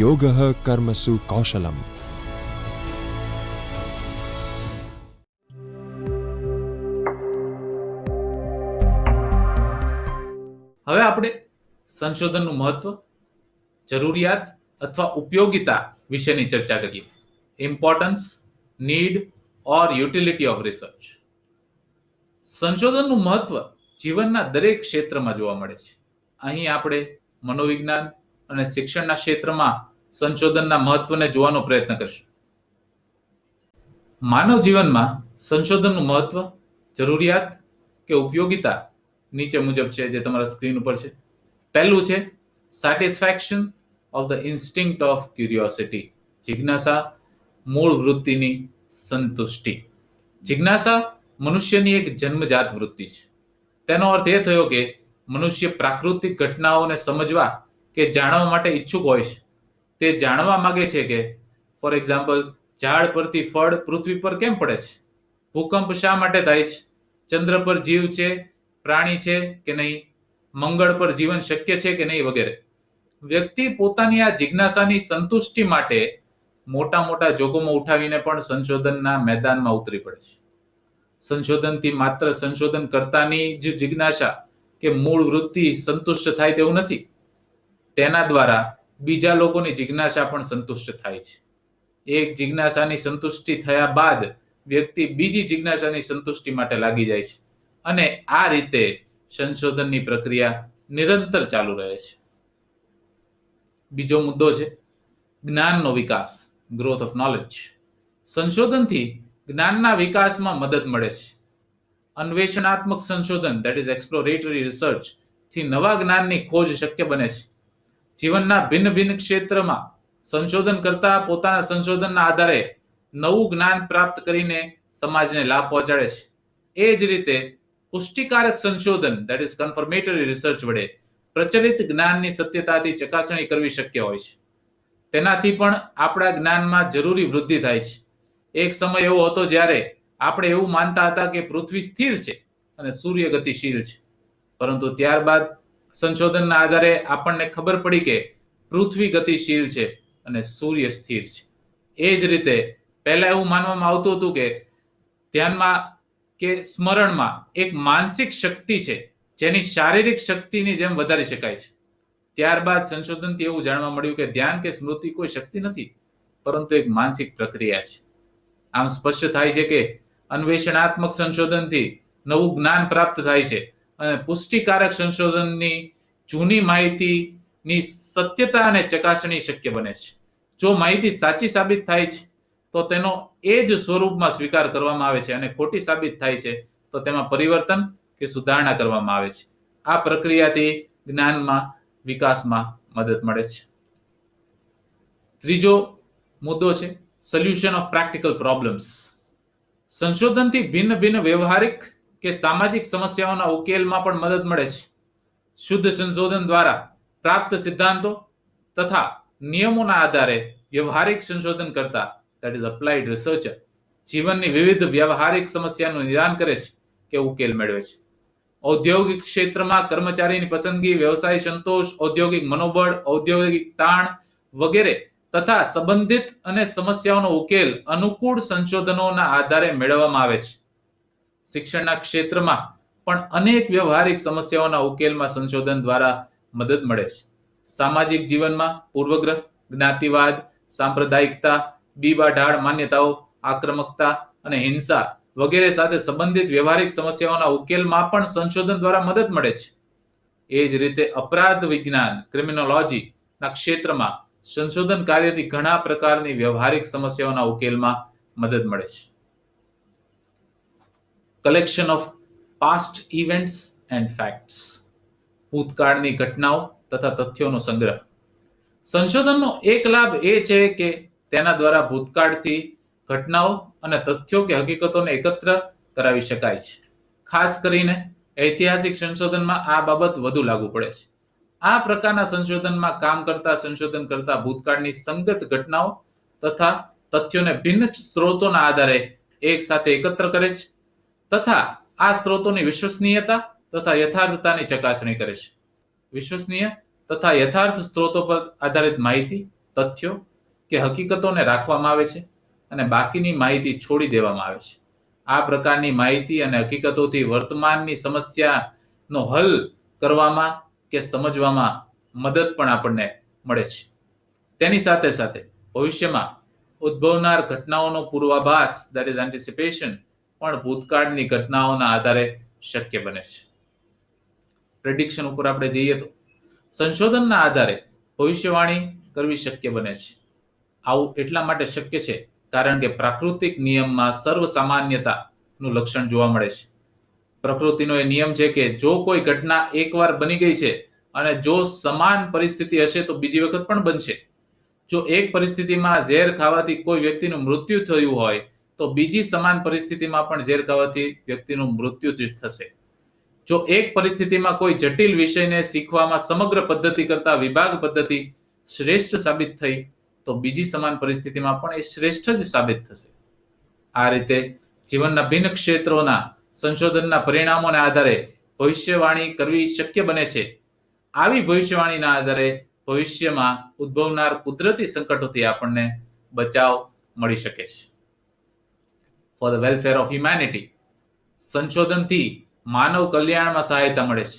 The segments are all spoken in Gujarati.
યોગઃ કર્મસુ કૌશલમ. હવે આપણે સંશોધનનું મહત્વ, જરૂરિયાત અથવા ઉપયોગિતા વિશેની ચર્ચા કરીએ. Importance, need or utility of research. સંશોધનનું મહત્વ જીવનના દરેક ક્ષેત્રમાં જોવા મળે છે. અહીં આપણે મનોવિજ્ઞાન અને શિક્ષણના ક્ષેત્રમાં સંશોધનના મહત્વને જોવાનો પ્રયત્ન કરીશું. માનવ જીવનમાં સંશોધનનું મહત્વ, જરૂરિયાત કે ઉપયોગિતા નીચે મુજબ છે, જે તમારા સ્ક્રીન ઉપર છે. પહેલું છે satisfaction of the instinct of curiosity. જિજ્ઞાસા, મૂળ વૃત્તિની સંતુષ્ટિ. જિજ્ઞાસા મનુષ્યની એક જન્મજાત વૃત્તિ છે. તેનો અર્થ એ થયો કે મનુષ્ય પ્રાકૃતિક ઘટનાઓને સમજવા કે જાણવા માટે ઈચ્છુક હોય છે. તે જાણવા માંગે છે કે, ફોર એક્ઝામ્પલ, ઝાડ પરથી ફળ પૃથ્વી પર કેમ પડે છે? ભૂકંપ શા માટે થાય છે? ચંદ્ર પર જીવ છે, પ્રાણી છે કે નહીં? મંગળ પર જીવન શક્ય છે કે નહીં? વગેરે. વ્યક્તિ પોતાની આ જિજ્ઞાસાની સંતુષ્ટિ માટે મોટા મોટા જોખમો ઉઠાવીને પણ સંશોધનના મેદાનમાં ઉતરી પડે છે. સંશોધનથી માત્ર સંશોધનકર્તાની જ જિજ્ઞાસા કે મૂળ વૃત્તિ સંતુષ્ટ થાય તેવું નથી. તેના દ્વારા બીજા લોકોની જિજ્ઞાસા પણ સંતુષ્ટ થાય છે. એક જિજ્ઞાસાની સંતુષ્ટિ થયા બાદ વ્યક્તિ બીજી જિજ્ઞાસાની સંતુષ્ટિ માટે લાગી જાય છે, અને આ રીતે સંશોધનની પ્રક્રિયા નિરંતર ચાલુ રહે છે. બીજો મુદ્દો છે જ્ઞાનનો વિકાસ, ગ્રોથ ઓફ નોલેજ. સંશોધનથી જ્ઞાનના વિકાસમાં મદદ મળે છે. અન્વેષણાત્મક સંશોધન, ધેટ ઇઝ એક્સપ્લોરેટરી રિસર્ચ, થી નવા જ્ઞાનની ખોજ શક્ય બને છે. જીવનના ભિન્ન ભિન્ન ક્ષેત્રમાં સંશોધન કરતા પોતાના સંશોધનના આધારે નવું જ્ઞાન પ્રાપ્ત કરીને સમાજને લાભ પહોંચાડે છે. એ જ રીતે પુષ્ટિકારક સંશોધન, ધેટ ઇઝ કન્ફર્મેટરી રિસર્ચ, વડે પ્રચલિત જ્ઞાનની સત્યતાથી ચકાસણી કરવી શક્ય હોય છે. તેનાથી પણ આપણા જ્ઞાનમાં જરૂરી વૃદ્ધિ થાય છે. એક સમય એવો હતો જ્યારે આપણે એવું માનતા હતા કે પૃથ્વી સ્થિર છે અને સૂર્ય ગતિશીલ છે, પરંતુ ત્યારબાદ સંશોધનના આધારે આપણને ખબર પડી કે પૃથ્વી ગતિશીલ છે અને સૂર્ય સ્થિર છે. એ જ રીતે પહેલા એવું માનવામાં આવતું હતું કે ધ્યાનમાં કે સ્મરણમાં એક માનસિક શક્તિ છે, જેની શારીરિક શક્તિની જેમ વધારી શકાય છે. ત્યારબાદ સંશોધનથી એવું જાણવા મળ્યું કે ધ્યાન કે સ્મૃતિ કોઈ શક્તિ નથી, પરંતુ એક માનસિક પ્રક્રિયા છે. આમ સ્પષ્ટ થાય છે કે અન્વેષણાત્મક સંશોધનથી નવું જ્ઞાન પ્રાપ્ત થાય છે, અને પુષ્ટિકારક સંશોધનની જૂની માહિતીની સત્યતા અને ચકાસણી શક્ય બને છે. જો માહિતી સાચી સાબિત થાય છે તો તેનો એ જ સ્વરૂપમાં સ્વીકાર કરવામાં આવે છે, અને ખોટી સાબિત થાય છે તો તેમાં પરિવર્તન કે સુધારણા કરવામાં આવે છે. આ પ્રક્રિયાથી જ્ઞાનમાં વિકાસમાં મદદ મળે છે. ત્રીજો મુદ્દો છે સોલ્યુશન ઓફ પ્રેક્ટિકલ પ્રોબ્લેમ્સ. સંશોધનથી ભિન્ન ભિન્ન વ્યવહારિક કે સામાજિક સમસ્યાઓના ઉકેલમાં પણ મદદ મળે છે. શુદ્ધ સંશોધન દ્વારા પ્રાપ્ત સિદ્ધાંતો તથા નિયમોના આધારે વ્યવહારિક સંશોધન કરતા, ધેટ ઇઝ અપ્લાઇડ રિસર્ચર, જીવનની વિવિધ વ્યવહારિક સમસ્યાનું નિદાન કરે છે કે ઉકેલ મેળવે છે. ઔદ્યોગિક ક્ષેત્રમાં કર્મચારીની પસંદગી, વ્યવસાય સંતોષ, ઔદ્યોગિક મનોબળ, ઔદ્યોગિક તાણ વગેરે તથા સંબંધિત અને સમસ્યાઓનો ઉકેલ અનુકૂળ સંશોધનોના આધારે મેળવવામાં આવે છે. શિક્ષણના ક્ષેત્રમાં પણ અનેક વ્યવહારિક સમસ્યાઓના ઉકેલમાં સંશોધન દ્વારા મદદ મળે છે. સામાજિક જીવનમાં પૂર્વગ્રહ, જ્ઞાતિવાદ, સાંપ્રદાયિકતા, બીબાઢાળ માન્યતાઓ, આક્રમકતા અને હિંસા વગેરે સાથે સંબંધિત વ્યવહારિક સમસ્યાઓના ઉકેલમાં પણ સંશોધન દ્વારા મદદ મળે છે. એ જ રીતે અપરાધ વિજ્ઞાન, ક્રિમિનોલોજીના ક્ષેત્રમાં સંશોધન કાર્યથી ઘણા પ્રકારની વ્યવહારિક સમસ્યાઓના ઉકેલમાં મદદ મળે છે. Collection of past events and facts. ભૂતકાળની ઘટનાઓ તથા તથ્યોનો સંગ્રહ. સંશોધનનો એક લાભ એ છે કે તેના દ્વારા ભૂતકાળથી ઘટનાઓ અને તથ્યો કે હકીકતોને એકત્ર કરાવી શકાય છે. ખાસ કરીને ઐતિહાસિક સંશોધનમાં આ બાબત વધુ લાગુ પડે છે. આ પ્રકારના સંશોધનમાં કામ કરતા સંશોધનકર્તા ભૂતકાળની સંગત ઘટનાઓ તથા તથ્યોને ભિન્ન સ્ત્રોતોના આધારે એક સાથે એકત્ર કરે છે, તથા આ સ્ત્રોતોની વિશ્વસનીયતા તથા યથાર્થતાની ચકાસણી કરે છે. વિશ્વસનીય તથા યથાર્થ સ્ત્રોતો પર આધારિત માહિતી, તથ્યો કે હકીકતોને રાખવામાં આવે છે અને બાકીની માહિતી છોડી દેવામાં આવે છે. આ પ્રકારની માહિતી અને હકીકતોથી વર્તમાનની સમસ્યાનો હલ કરવામાં કે સમજવામાં મદદ પણ આપણને મળે છે. તેની સાથે સાથે ભવિષ્યમાં ઉદ્ભવનાર ઘટનાઓનો પૂર્વાભાસ that is anticipation પણ ભૂતકાળની ઘટનાઓના આધારે શક્ય બને છે. પ્રેડિક્શન ઉપર આપણે જઈએ તો સંશોધનના આધારે ભવિષ્યવાણી કરવી શક્ય બને છે. આવું એટલા માટે શક્ય છે કારણ કે પ્રાકૃતિક નિયમમાં સર્વસામાન્યતાનું લક્ષણ જોવા મળે છે. પ્રકૃતિનો એ નિયમ છે કે જો કોઈ ઘટના એકવાર બની ગઈ છે અને જો સમાન પરિસ્થિતિ હશે તો બીજી વખત પણ બનશે. જો એક પરિસ્થિતિમાં ઝેર ખાવાથી કોઈ વ્યક્તિનું મૃત્યુ થયું હોય તો બીજી સમાન પરિસ્થિતિમાં પણ ઝેર ખાવાથી વ્યક્તિનું મૃત્યુ થશે. જો એક પરિસ્થિતિમાં કોઈ જટિલ વિષયને શીખવામાં સમગ્ર પદ્ધતિ કરતા વિભાગ પદ્ધતિ શ્રેષ્ઠ સાબિત થઈ તો બીજી સમાન પરિસ્થિતિમાં પણ એ શ્રેષ્ઠ જ સાબિત થશે. આ રીતે જીવનના ભિન્ન ક્ષેત્રોના સંશોધનના પરિણામોના આધારે ભવિષ્યવાણી કરવી શક્ય બને છે. આવી ભવિષ્યવાણીના આધારે ભવિષ્યમાં ઉદ્ભવનાર કુદરતી સંકટોથી આપણને બચાવ મળી શકે છે. For the welfare of humanity, સંશોધનથી માનવ કલ્યાણમાં સહાયતા મળે છે.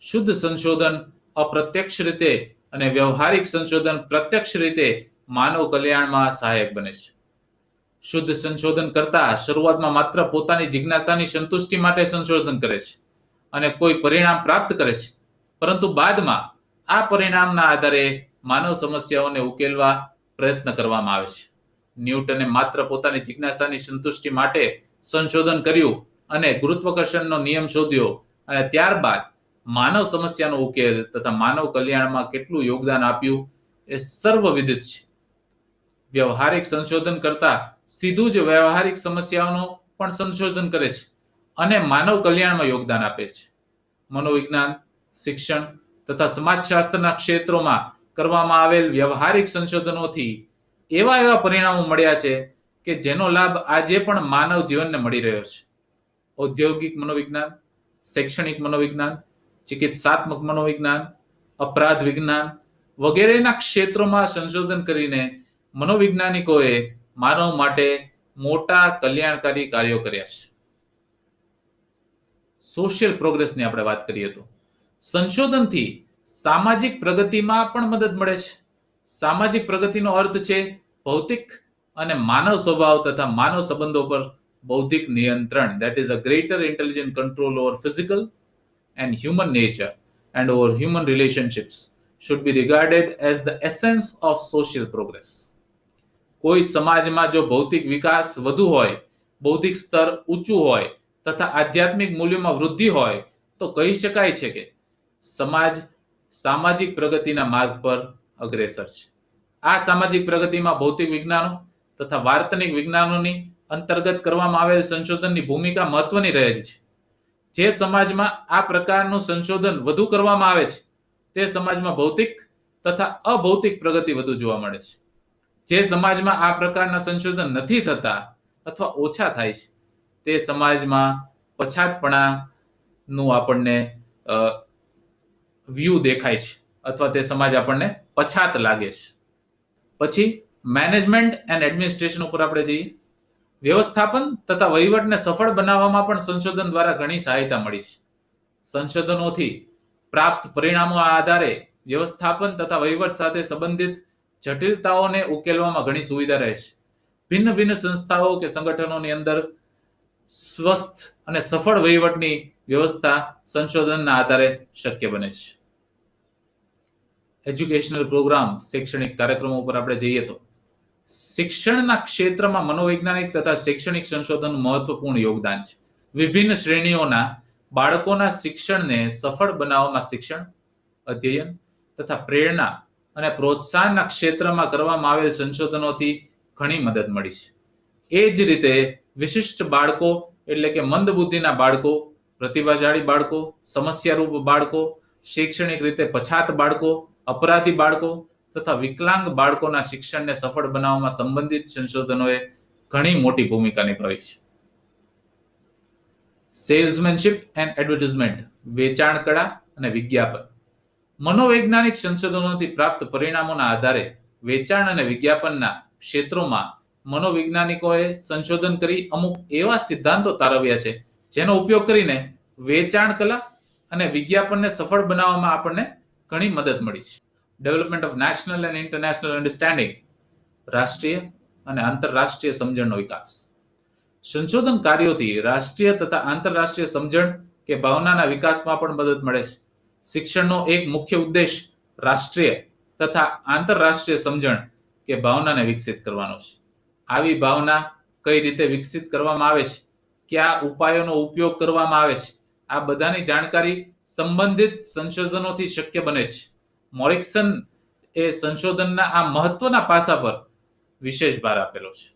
શુદ્ધ સંશોધન અપ્રત્યક્ષ રીતે અને વ્યવહારિક સંશોધન પ્રત્યક્ષ રીતે માનવ કલ્યાણમાં સહાયક બને છે. શુદ્ધ સંશોધન કરતા શરૂઆતમાં માત્ર પોતાની જિજ્ઞાસાની સંતુષ્ટિ માટે સંશોધન કરે છે અને કોઈ પરિણામ પ્રાપ્ત કરે છે, પરંતુ બાદમાં આ પરિણામના આધારે માનવ સમસ્યાઓને ઉકેલવા પ્રયત્ન કરવામાં આવે છે. ન્યૂટને માત્ર પોતાની જિજ્ઞાસાની સંતુષ્ટિ માટે સંશોધન કર્યું અને ગુરુત્વાકર્ષણનો નિયમ શોધ્યો અને ત્યારબાદ માનવ સમસ્યાનો ઉકેલ તથા માનવ કલ્યાણમાં કેટલું યોગદાન આપ્યું એ સર્વવિદિત છે. વ્યવહારિક સંશોધન કરતા સીધું જ વ્યવહારિક સમસ્યાઓનું પણ સંશોધન કરે છે અને માનવ કલ્યાણમાં યોગદાન આપે છે. મનોવિજ્ઞાન, શિક્ષણ તથા સમાજશાસ્ત્રના ક્ષેત્રોમાં કરવામાં આવેલ વ્યવહારિક સંશોધનોથી એવા પરિણામો મળ્યા છે કે જેનો લાભ આજે પણ માનવ જીવનને મળી રહ્યો છે. ઔદ્યોગિક મનોવિજ્ઞાન, શૈક્ષણિક મનોવિજ્ઞાન, ચિકિત્સાત્મક મનોવિજ્ઞાન, અપરાધ વિજ્ઞાન વગેરેના ક્ષેત્રોમાં સંશોધન કરીને મનોવૈજ્ઞાનિકોએ માનવ માટે મોટા કલ્યાણકારી કાર્યો કર્યા છે. સોશિયલ પ્રોગ્રેસની આપણે વાત કરીએ તો સંશોધનથી સામાજિક પ્રગતિમાં પણ મદદ મળે છે. સામાજિક પ્રગતિનો અર્થ છે ભૌતિક અને માનવ સ્વભાવ તથા માનવ સંબંધો પર બૌદ્ધિક નિયંત્રણ, that is a greater intelligent control over physical and human nature and over human relationships should be regarded as the essence of social progress. કોઈ સમાજમાં જો ભૌતિક વિકાસ વધુ હોય, બૌદ્ધિક સ્તર ઊંચું હોય તથા આધ્યાત્મિક મૂલ્યોમાં વૃદ્ધિ હોય તો કહી શકાય છે કે સમાજ સામાજિક પ્રગતિના માર્ગ પર અગ્રેસર છે. આ સામાજિક પ્રગતિમાં ભૌતિક વિજ્ઞાનો તથા વાર્તનિક વિજ્ઞાનોની અંતર્ગત કરવામાં આવેલ સંશોધનની ભૂમિકા મહત્વની રહેલી છે. જે સમાજમાં આ પ્રકારનું સંશોધન વધુ કરવામાં આવે છે તે સમાજમાં ભૌતિક તથા અભૌતિક પ્રગતિ વધુ જોવા મળે છે. જે સમાજમાં આ પ્રકારના સંશોધન નથી થતા અથવા ઓછા થાય છે તે સમાજમાં પછાતપણાનું આપણને વ્યૂ દેખાય છે અથવા તે સમાજ આપણને પછાત લાગે છે. પછી મેનેજમેન્ટ એન્ડ એડમિનિસ્ટ્રેશન ઉપર આપણે જઈએ. વ્યવસ્થાપન તથા વહીવટને સફળ બનાવવામાં પણ સંશોધન દ્વારા ઘણી સહાયતા મળી છે. સંશોધનોથી પ્રાપ્ત પરિણામોના આધારે વ્યવસ્થાપન તથા વહીવટ સાથે સંબંધિત જટિલતાઓને ઉકેલવામાં ઘણી સુવિધા રહે છે. ભિન્ન ભિન્ન સંસ્થાઓ કે સંગઠનોની અંદર સ્વસ્થ અને સફળ વહીવટની વ્યવસ્થા સંશોધનના આધારે શક્ય બને છે. એજ્યુકેશનલ પ્રોગ્રામ, શૈક્ષણિક કાર્યક્રમો ઉપર આપણે જઈએ તો શિક્ષણના ક્ષેત્રમાં મનોવૈજ્ઞાનિક તથા શૈક્ષણિક સંશોધનનું મહત્વપૂર્ણ યોગદાન છે. વિભિન્ન શ્રેણીઓના બાળકોના શિક્ષણને સફળ બનાવવામાં શિક્ષણ, અધ્યયન તથા પ્રેરણા અને પ્રોત્સાહનના ક્ષેત્રમાં કરવામાં આવેલ સંશોધનોથી ઘણી મદદ મળી છે. એ જ રીતે વિશિષ્ટ બાળકો એટલે કે મંદ બુદ્ધિના બાળકો, પ્રતિભાશાળી બાળકો, સમસ્યારૂપ બાળકો, શૈક્ષણિક રીતે પછાત બાળકો, અપરાધી બાળકો તથા વિકલાંગ બાળકોના શિક્ષણને સફળ બનાવવામાં સંબંધિત સંશોધનોએ ઘણી મોટી ભૂમિકા નિભાવી છે. સેલ્સમેનશિપ એન્ડ એડવર્ટાઇઝમેન્ટ, વેચાણ કળા અને વિજ્ઞાપન. મનોવૈજ્ઞાનિક સંશોધનોથી પ્રાપ્ત પરિણામોના આધારે વેચાણ અને વિજ્ઞાપનના ક્ષેત્રોમાં મનોવૈજ્ઞાનિકોએ સંશોધન કરી અમુક એવા સિદ્ધાંતો તારવ્યા છે જેનો ઉપયોગ કરીને વેચાણ કલા અને વિજ્ઞાપનને સફળ બનાવવામાં આપણને ઘણી મદદ મળી છે. Development of national and international understanding, રાષ્ટ્રીય અને આંતરરાષ્ટ્રીય સમજણનો વિકાસ. સંશોધન કાર્યોથી રાષ્ટ્રીય તથા આંતરરાષ્ટ્રીય સમજણ કે ભાવનાના વિકાસમાં પણ મદદ મળે છે. શિક્ષણનો એક મુખ્ય ઉદ્દેશ રાષ્ટ્રીય તથા આંતરરાષ્ટ્રીય સમજણ કે ભાવનાને વિકસિત કરવાનો છે. આવી ભાવના કઈ રીતે વિકસિત કરવામાં આવે છે, કયા ઉપાયોનો ઉપયોગ કરવામાં આવે છે, આ બધાની જાણકારી સંબંધિત સંશોધનોથી શક્ય બને છે. મોરિક્સન એ સંશોધનના આ મહત્વના પાસા પર વિશેષ ભાર આપેલો છે.